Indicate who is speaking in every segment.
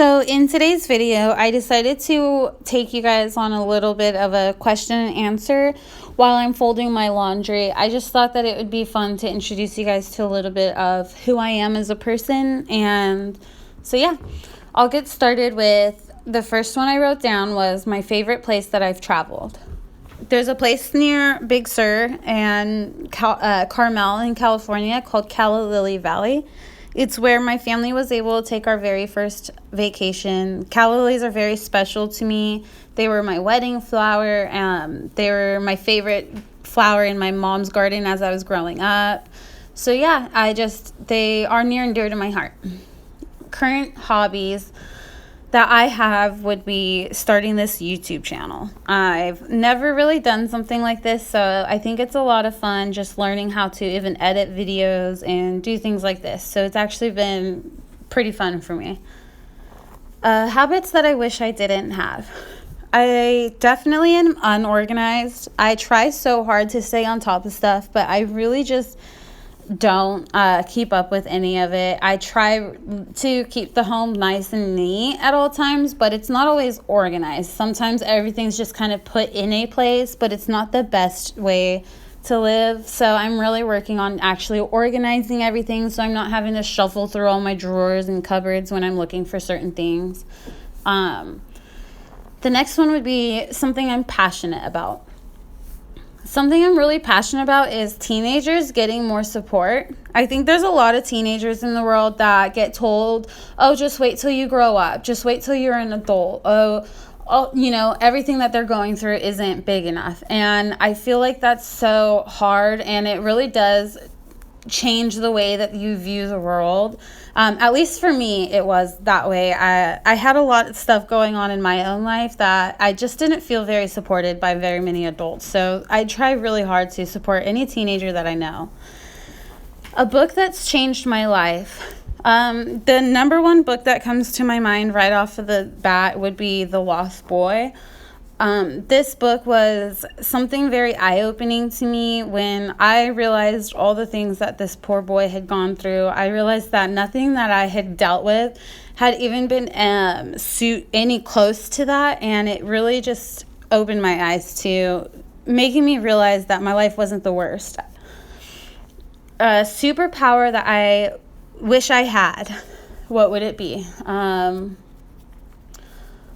Speaker 1: So in today's video, I decided to take you guys on a little bit of a question and answer while I'm folding my laundry. I just thought that it would be fun to introduce you guys to a little bit of who I am as a person. And so yeah, I'll get started with the first one I wrote down was my favorite place that I've traveled. There's a place near Big Sur and Carmel in California called Calla Lily Valley. It's where my family was able to take our very first vacation. Calla lilies are very special to me. They were my wedding flower. They were my favorite flower in my mom's garden as I was growing up. So yeah, they are near and dear to my heart. Current hobbies that I have would be starting this YouTube channel. I've never really done something like this, so I think it's a lot of fun just learning how to even edit videos and do things like this. So it's actually been pretty fun for me. Habits that I wish I didn't have. I definitely am unorganized. I try so hard to stay on top of stuff, but I really just don't keep up with any of it. I try to keep the home nice and neat at all times, but it's not always organized. Sometimes everything's just kind of put in a place, but it's not the best way to live. So I'm really working on actually organizing everything so I'm not having to shuffle through all my drawers and cupboards when I'm looking for certain things. The next one would be something I'm passionate about. Something I'm really passionate about is teenagers getting more support. I think there's a lot of teenagers in the world that get told, oh, just wait till you grow up. Just wait till you're an adult. Everything that they're going through isn't big enough. And I feel like that's so hard, and it really does change the way that you view the world. At least for me, it was that way. I had a lot of stuff going on in my own life that I just didn't feel very supported by very many adults. So I try really hard to support any teenager that I know. A book that's changed my life. The number one book that comes to my mind right off of the bat would be The Lost Boy. This book was something very eye-opening to me when I realized all the things that this poor boy had gone through. I realized that nothing that I had dealt with had even been any close to that, and it really just opened my eyes to making me realize that my life wasn't the worst. A superpower that I wish I had, what would it be?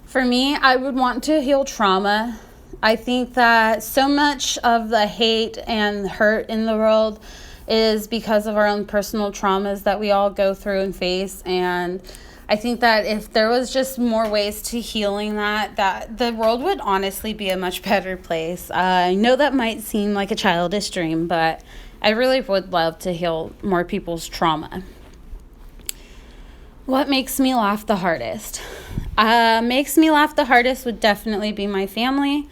Speaker 1: For me, I would want to heal trauma. I think that so much of the hate and hurt in the world is because of our own personal traumas that we all go through and face. And I think that if there was just more ways to healing that the world would honestly be a much better place. I know that might seem like a childish dream, but I really would love to heal more people's trauma. What makes me laugh the hardest? Makes me laugh the hardest would definitely be my family.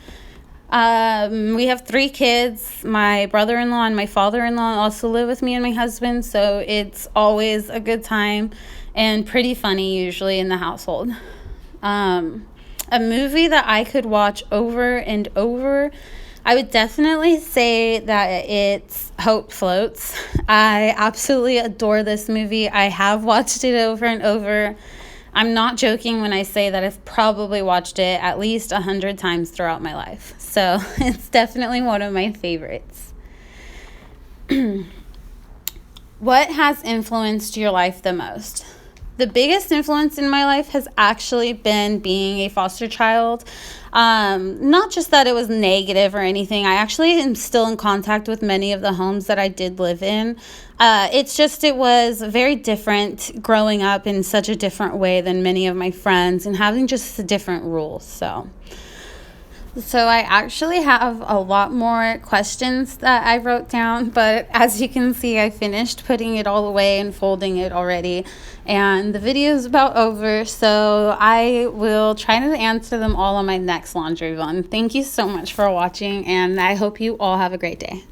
Speaker 1: We have 3 kids. My brother-in-law and my father-in-law also live with me and my husband, so it's always a good time and pretty funny usually in the household. A movie that I could watch over and over, I would definitely say that it's Hope Floats. I absolutely adore this movie. I have watched it over and over. I'm not joking when I say that I've probably watched it at least 100 times throughout my life. So it's definitely one of my favorites. What has influenced your life the most? The biggest influence in my life has actually been being a foster child. Not just that it was negative or anything. I actually am still in contact with many of the homes that I did live in. It was very different growing up in such a different way than many of my friends and having just different rules. So I actually have a lot more questions that I wrote down, but as you can see, I finished putting it all away and folding it already, and the video is about over, so I will try to answer them all on my next laundry run. Thank you so much for watching, and I hope you all have a great day.